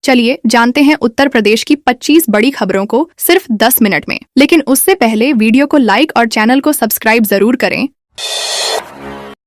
चलिए जानते हैं उत्तर प्रदेश की 25 बड़ी खबरों को सिर्फ 10 मिनट में। लेकिन उससे पहले वीडियो को लाइक और चैनल को सब्सक्राइब जरूर करें।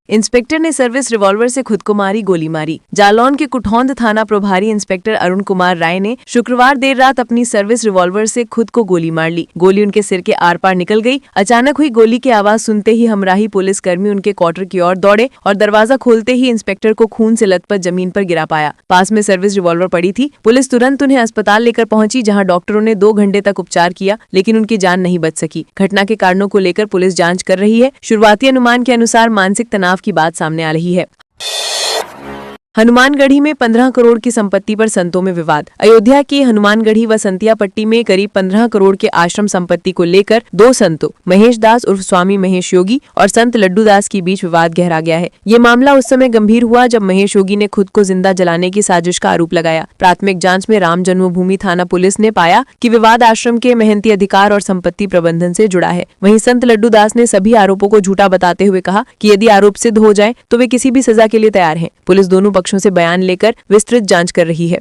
इंस्पेक्टर ने सर्विस रिवॉल्वर से खुद को मारी गोली मारी। जालौन के कुठौंद थाना प्रभारी इंस्पेक्टर अरुण कुमार राय ने शुक्रवार देर रात अपनी सर्विस रिवॉल्वर से खुद को गोली मार ली। गोली उनके सिर के आर पार निकल गई। अचानक हुई गोली की आवाज सुनते ही हमराही पुलिस कर्मी उनके क्वार्टर की ओर दौड़े और दरवाजा खोलते ही इंस्पेक्टर को खून से लथपथ जमीन पर गिरा पाया। पास में सर्विस रिवॉल्वर पड़ी थी। पुलिस तुरंत उन्हें अस्पताल लेकर पहुंची, जहां डॉक्टरों ने 2 घंटे तक उपचार किया, लेकिन उनकी जान नहीं बच सकी। घटना के कारणों को लेकर पुलिस जांच कर रही है। शुरुआती अनुमान के अनुसार मानसिक तनाव की बात सामने आ रही है। हनुमानगढ़ी में 15 करोड़ की संपत्ति पर संतों में विवाद। अयोध्या की हनुमानगढ़ी व संतिया पट्टी में करीब 15 करोड़ के आश्रम संपत्ति को लेकर 2 संतों महेश दास उर्फ स्वामी महेश योगी और संत लड्डू दास के बीच विवाद गहरा गया है। ये मामला उस समय गंभीर हुआ जब महेश योगी ने खुद को जिंदा जलाने की साजिश का आरोप लगाया। प्राथमिक जांच में राम जन्मभूमि थाना पुलिस ने पाया कि विवाद आश्रम के मेहनती अधिकार और संपत्ति प्रबंधन से जुड़ा है। वहीं संत लड्डू दास ने सभी आरोपों को झूठा बताते हुए कहा कि यदि आरोप सिद्ध हो जाए तो वे किसी भी सजा के लिए तैयार हैं। पुलिस दोनों पक्षों से बयान लेकर विस्तृत जांच कर रही है।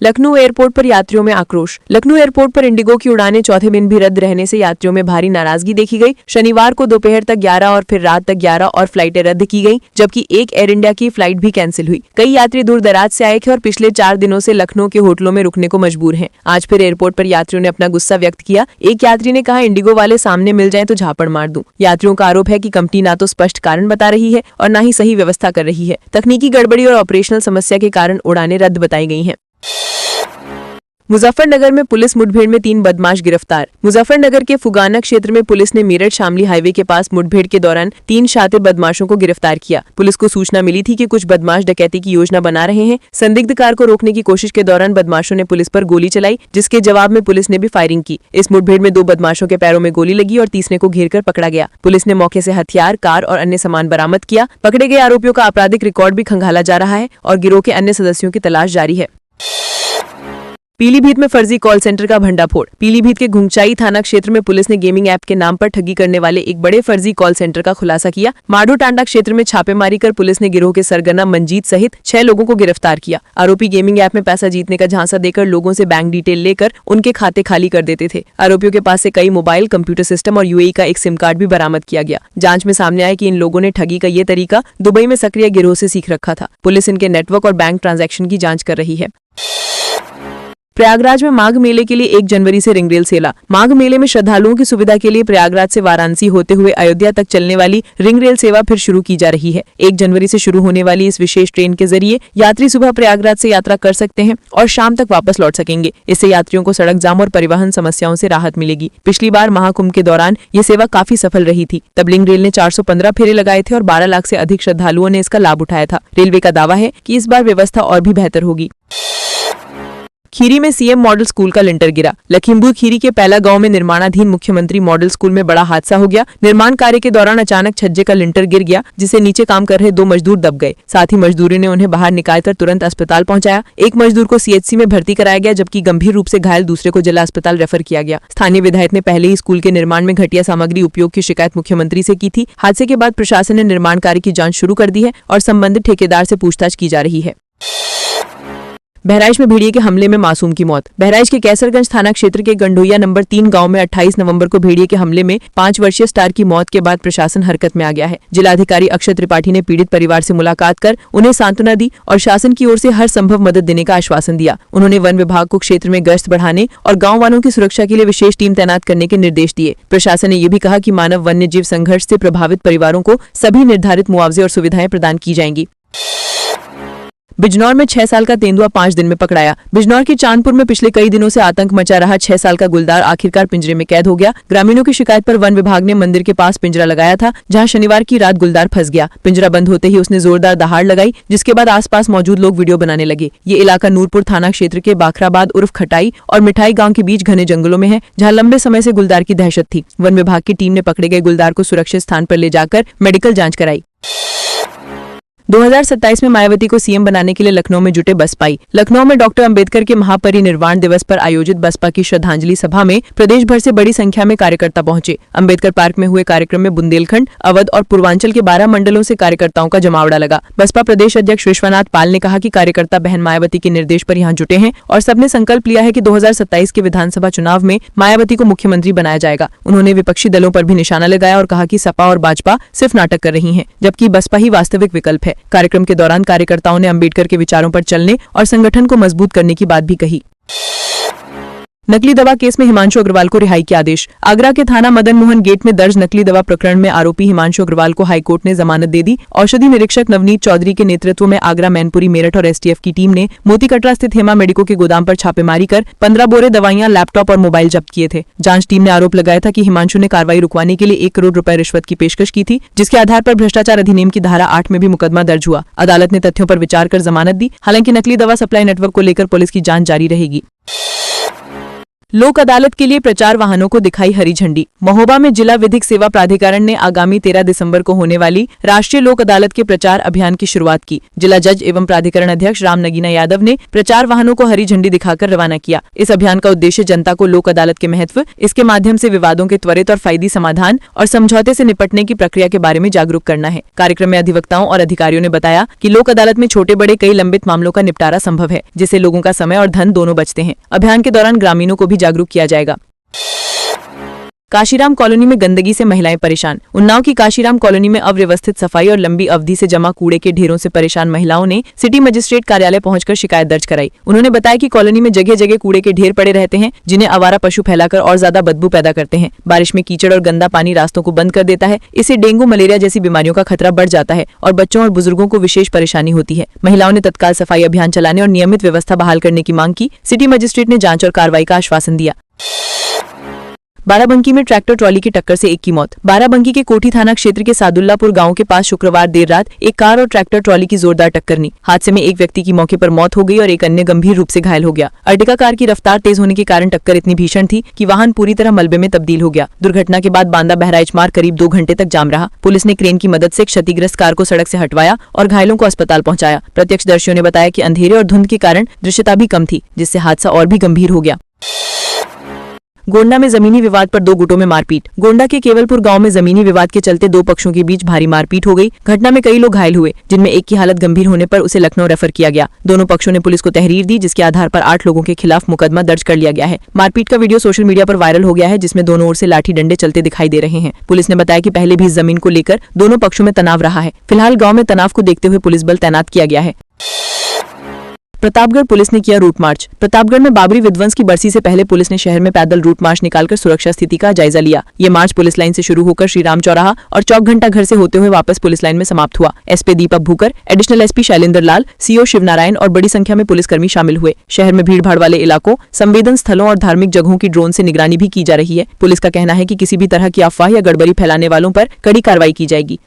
लखनऊ एयरपोर्ट पर यात्रियों में आक्रोश। लखनऊ एयरपोर्ट पर इंडिगो की उड़ानें चौथे दिन भी रद्द रहने से यात्रियों में भारी नाराजगी देखी गई। शनिवार को दोपहर तक 11 और फिर रात तक 11 और फ्लाइटें रद्द की गईं, जबकि एक एयर इंडिया की फ्लाइट भी कैंसिल हुई। कई यात्री दूर दराज से आए थे और पिछले 4 दिनों से लखनऊ के होटलों में रुकने को मजबूर हैं। आज फिर एयरपोर्ट पर यात्रियों ने अपना गुस्सा व्यक्त किया। एक यात्री ने कहा, इंडिगो वाले सामने मिल जाएं तो झापड़ मार दूं। यात्रियों का आरोप है कि कंपनी ना तो स्पष्ट कारण बता रही है और न ही सही व्यवस्था कर रही है। तकनीकी गड़बड़ी और ऑपरेशनल समस्या के कारण उड़ानें रद्द बताई गई हैं। मुजफ्फरनगर में पुलिस मुठभेड़ में 3 बदमाश गिरफ्तार। मुजफ्फरनगर के फुगाना क्षेत्र में पुलिस ने मेरठ शामली हाईवे के पास मुठभेड़ के दौरान 3 शातिर बदमाशों को गिरफ्तार किया। पुलिस को सूचना मिली थी कि कुछ बदमाश डकैती की योजना बना रहे हैं। संदिग्ध कार को रोकने की कोशिश के दौरान बदमाशों ने पुलिस पर गोली चलाई, जिसके जवाब में पुलिस ने भी फायरिंग की। इस मुठभेड़ में 2 बदमाशों के पैरों में गोली लगी और तीसरे को घेर कर पकड़ा गया। पुलिस ने मौके से हथियार, कार और अन्य सामान बरामद किया। पकड़े गए आरोपियों का आपराधिक रिकॉर्ड भी खंगाला जा रहा है और गिरोह के अन्य सदस्यों की तलाश जारी है। पीलीभीत में फर्जी कॉल सेंटर का भंडाफोड़। पीलीभीत के घुंगचाई थाना क्षेत्र में पुलिस ने गेमिंग ऐप के नाम पर ठगी करने वाले एक बड़े फर्जी कॉल सेंटर का खुलासा किया। माडो टांडा क्षेत्र में छापेमारी कर पुलिस ने गिरोह के सरगना मंजीत सहित 6 लोगों को गिरफ्तार किया। आरोपी गेमिंग ऐप में पैसा जीतने का झांसा देकर लोगों से बैंक डिटेल लेकर उनके खाते खाली कर देते थे। आरोपियों के पास से कई मोबाइल, कंप्यूटर सिस्टम और यूएई का एक सिम कार्ड भी बरामद किया गया। जांच में सामने आया कि इन लोगों ने ठगी का ये तरीका दुबई में सक्रिय गिरोह से सीख रखा था। पुलिस इनके नेटवर्क और बैंक ट्रांजैक्शन की जांच कर रही है। प्रयागराज में माघ मेले के लिए 1 जनवरी से रिंग रेल सेवा। माघ मेले में श्रद्धालुओं की सुविधा के लिए प्रयागराज से वाराणसी होते हुए अयोध्या तक चलने वाली रिंग रेल सेवा फिर शुरू की जा रही है। 1 जनवरी से शुरू होने वाली इस विशेष ट्रेन के जरिए यात्री सुबह प्रयागराज से यात्रा कर सकते हैं और शाम तक वापस लौट सकेंगे। इससे यात्रियों को सड़क जाम और परिवहन समस्याओं से राहत मिलेगी। पिछली बार महाकुंभ के दौरान ये सेवा काफी सफल रही थी। तब रिंग रेल ने 415 फेरे लगाए थे और 12 लाख से अधिक श्रद्धालुओं ने इसका लाभ उठाया था। रेलवे का दावा है कि इस बार व्यवस्था और भी बेहतर होगी। खीरी में सीएम मॉडल स्कूल का लिंटर गिरा। लखीमपुर खीरी के पहला गांव में निर्माणाधीन मुख्यमंत्री मॉडल स्कूल में बड़ा हादसा हो गया। निर्माण कार्य के दौरान अचानक छज्जे का लिंटर गिर गया, जिससे नीचे काम कर रहे 2 मजदूर दब गए। साथ ही मजदूरों ने उन्हें बाहर निकालकर तुरंत अस्पताल पहुंचाया। एक मजदूर को सीएचसी में भर्ती कराया गया, जबकि गंभीर रूप से घायल दूसरे को जिला अस्पताल रेफर किया गया। स्थानीय विधायक ने पहले ही स्कूल के निर्माण में घटिया सामग्री उपयोग की शिकायत मुख्यमंत्री से की थी। हादसे के बाद प्रशासन ने निर्माण कार्य की जाँच शुरू कर दी है और संबंधित ठेकेदार से पूछताछ की जा रही है। बहराइच में भेड़िए के हमले में मासूम की मौत। बहराइच के कैसरगंज थाना क्षेत्र के गंडोइया नंबर 3 गांव में 28 नवंबर को भेड़िए के हमले में 5 वर्षीय स्टार की मौत के बाद प्रशासन हरकत में आ गया है। जिलाधिकारी अक्षय त्रिपाठी ने पीड़ित परिवार से मुलाकात कर उन्हें सांत्वना दी और शासन की ओर से हर संभव मदद देने का आश्वासन दिया। उन्होंने वन विभाग को क्षेत्र में गश्त बढ़ाने और गाँव वालों की सुरक्षा के लिए विशेष टीम तैनात करने के निर्देश दिए। प्रशासन ने यह भी कहा कि मानव वन्य जीव संघर्ष से प्रभावित परिवारों को सभी निर्धारित मुआवजे और सुविधाएं प्रदान की जाएंगी। बिजनौर में 6 साल का तेंदुआ 5 दिन में पकड़ाया। बिजनौर के चांदपुर में पिछले कई दिनों से आतंक मचा रहा 6 साल का गुलदार आखिरकार पिंजरे में कैद हो गया। ग्रामीणों की शिकायत पर वन विभाग ने मंदिर के पास पिंजरा लगाया था, जहां शनिवार की रात गुलदार फंस गया। पिंजरा बंद होते ही उसने जोरदार दहाड़ लगाई, जिसके बाद आसपास मौजूद लोग वीडियो बनाने लगे। ये इलाका नूरपुर थाना क्षेत्र के बाखराबाद उर्फ खटाई और मिठाई गाँव के बीच घने जंगलों में है, जहाँ लंबे समय से गुलदार की दहशत थी। वन विभाग की टीम ने पकड़े गए गुलदार को सुरक्षित स्थान पर ले जाकर मेडिकल जाँच कराई। 2027 में मायावती को सीएम बनाने के लिए लखनऊ में जुटे बसपाई। लखनऊ में डॉक्टर अंबेडकर के महापरिनिर्वाण दिवस पर आयोजित बसपा की श्रद्धांजलि सभा में प्रदेश भर से बड़ी संख्या में कार्यकर्ता पहुंचे। अंबेडकर पार्क में हुए कार्यक्रम में बुंदेलखंड, अवध और पूर्वांचल के 12 मंडलों से कार्यकर्ताओं का जमावड़ा लगा। बसपा प्रदेश अध्यक्ष विश्वनाथ पाल ने कहा कि कार्यकर्ता बहन मायावती के निर्देश पर यहां जुटे हैं और सबने संकल्प लिया है कि 2027 के विधानसभा चुनाव में मायावती को मुख्यमंत्री बनाया जाएगा। उन्होंने विपक्षी दलों पर भी निशाना लगाया और कहा कि सपा और भाजपा सिर्फ नाटक कर रही हैं, जबकि बसपा ही वास्तविक विकल्प है। कार्यक्रम के दौरान कार्यकर्ताओं ने अंबेडकर के विचारों पर चलने और संगठन को मजबूत करने की बात भी कही। नकली दवा केस में हिमांशु अग्रवाल को रिहाई के आदेश। आगरा के थाना मदन मोहन गेट में दर्ज नकली दवा प्रकरण में आरोपी हिमांशु अग्रवाल को हाईकोर्ट ने जमानत दे दी। औषधि निरीक्षक नवनीत चौधरी के नेतृत्व में आगरा, मैनपुरी, मेरठ और एसटीएफ की टीम ने मोती कटरा स्थित हेमा मेडिको के गोदाम पर छापेमारी कर 15 बोरे दवाइयां, लैपटॉप और मोबाइल जब्त किए थे। जांच टीम ने आरोप लगाया था कि हिमांशु ने कार्रवाई रुकवाने के लिए 1 करोड़ रुपए रिश्वत की पेशकश की थी, जिसके आधार पर भ्रष्टाचार अधिनियम की धारा 8 में भी मुकदमा दर्ज हुआ। अदालत ने तथ्यों पर विचार कर जमानत दी। हालांकि नकली दवा सप्लाई नेटवर्क को लेकर पुलिस की जांच जारी रहेगी। लोक अदालत के लिए प्रचार वाहनों को दिखाई हरी झंडी। महोबा में जिला विधिक सेवा प्राधिकरण ने आगामी 13 दिसंबर को होने वाली राष्ट्रीय लोक अदालत के प्रचार अभियान की शुरुआत की। जिला जज एवं प्राधिकरण अध्यक्ष राम नगीना यादव ने प्रचार वाहनों को हरी झंडी दिखाकर रवाना किया। इस अभियान का उद्देश्य जनता को लोक अदालत के महत्व, इसके माध्यम से विवादों के त्वरित और फायदी समाधान और समझौते से निपटने की प्रक्रिया के बारे में जागरूक करना है। कार्यक्रम में अधिवक्ताओं और अधिकारियों ने बताया कि लोक अदालत में छोटे बड़े कई लंबित मामलों का निपटारा संभव है, जिससे लोगों का समय और धन दोनों बचते हैं। अभियान के दौरान ग्रामीणों को भी जागरूक किया जाएगा। काशीराम कॉलोनी में गंदगी से महिलाएं परेशान। उन्नाव की काशीराम कॉलोनी में अव्यवस्थित सफाई और लंबी अवधि से जमा कूड़े के ढेरों से परेशान महिलाओं ने सिटी मजिस्ट्रेट कार्यालय पहुंचकर शिकायत दर्ज कराई। उन्होंने बताया कि कॉलोनी में जगह जगह कूड़े के ढेर पड़े रहते हैं, जिन्हें आवारा पशु फैलाकर और ज्यादा बदबू पैदा करते हैं। बारिश में कीचड़ और गंदा पानी रास्तों को बंद कर देता है। इससे डेंगू, मलेरिया जैसी बीमारियों का खतरा बढ़ जाता है और बच्चों और बुजुर्गों को विशेष परेशानी होती है। महिलाओं ने तत्काल सफाई अभियान चलाने और नियमित व्यवस्था बहाल करने की मांग की। सिटी मजिस्ट्रेट ने जांच और कार्रवाई का आश्वासन दिया। बाराबंकी में ट्रैक्टर ट्रॉली की टक्कर से एक की मौत। बाराबंकी के कोठी थाना क्षेत्र के सादुल्लापुर गांव के पास शुक्रवार देर रात एक कार और ट्रैक्टर ट्रॉली की जोरदार टक्कर हुई। हादसे में एक व्यक्ति की मौके पर मौत हो गई और एक अन्य गंभीर रूप से घायल हो गया। अर्टिगा कार की रफ्तार तेज होने के कारण टक्कर इतनी भीषण थी कि वाहन पूरी तरह मलबे में तब्दील हो गया। दुर्घटना के बाद बांदा बहराइच मार्ग करीब 2 घंटे तक जाम रहा। पुलिस ने क्रेन की मदद से क्षतिग्रस्त कार को सड़क से हटवाया और घायलों को अस्पताल पहुंचाया। प्रत्यक्षदर्शियों ने बताया कि अंधेरे और धुंध के कारण दृश्यता भी कम थी, जिससे हादसा और भी गंभीर हो गया। गोंडा में जमीनी विवाद पर 2 गुटों में मारपीट। गोंडा के केवलपुर गांव में जमीनी विवाद के चलते 2 पक्षों के बीच भारी मारपीट हो गई। घटना में कई लोग घायल हुए, जिनमें एक की हालत गंभीर होने पर उसे लखनऊ रेफर किया गया। दोनों पक्षों ने पुलिस को तहरीर दी, जिसके आधार पर 8 लोगों के खिलाफ मुकदमा दर्ज कर लिया गया है। मारपीट का वीडियो सोशल मीडिया पर वायरल हो गया है, जिसमें दोनों ओर से लाठी डंडे चलते दिखाई दे रहे हैं। पुलिस ने बताया कि पहले भी इस जमीन को लेकर दोनों पक्षों में तनाव रहा है। फिलहाल गाँव में तनाव को देखते हुए पुलिस बल तैनात किया गया है। प्रतापगढ़ पुलिस ने किया रूट मार्च। प्रतापगढ़ में बाबरी विध्वंस की बरसी से पहले पुलिस ने शहर में पैदल रूट मार्च निकालकर सुरक्षा स्थिति का जायजा लिया। ये मार्च पुलिस लाइन से शुरू होकर श्री राम चौराहा और चौक घंटा घर से होते हुए वापस पुलिस लाइन में समाप्त हुआ। एसपी दीपक भूकर, एडिशनल एसपी शैलेंद्र लाल, सीओ शिवनारायण और बड़ी संख्या में पुलिसकर्मी शामिल हुए। शहर में भीड़भाड़ वाले इलाकों, संवेदन स्थलों और धार्मिक जगहों की ड्रोन से निगरानी भी की जा रही है। पुलिस का कहना है कि किसी भी तरह की अफवाह या गड़बड़ी फैलाने वालों पर कड़ी कार्रवाई की जाएगी।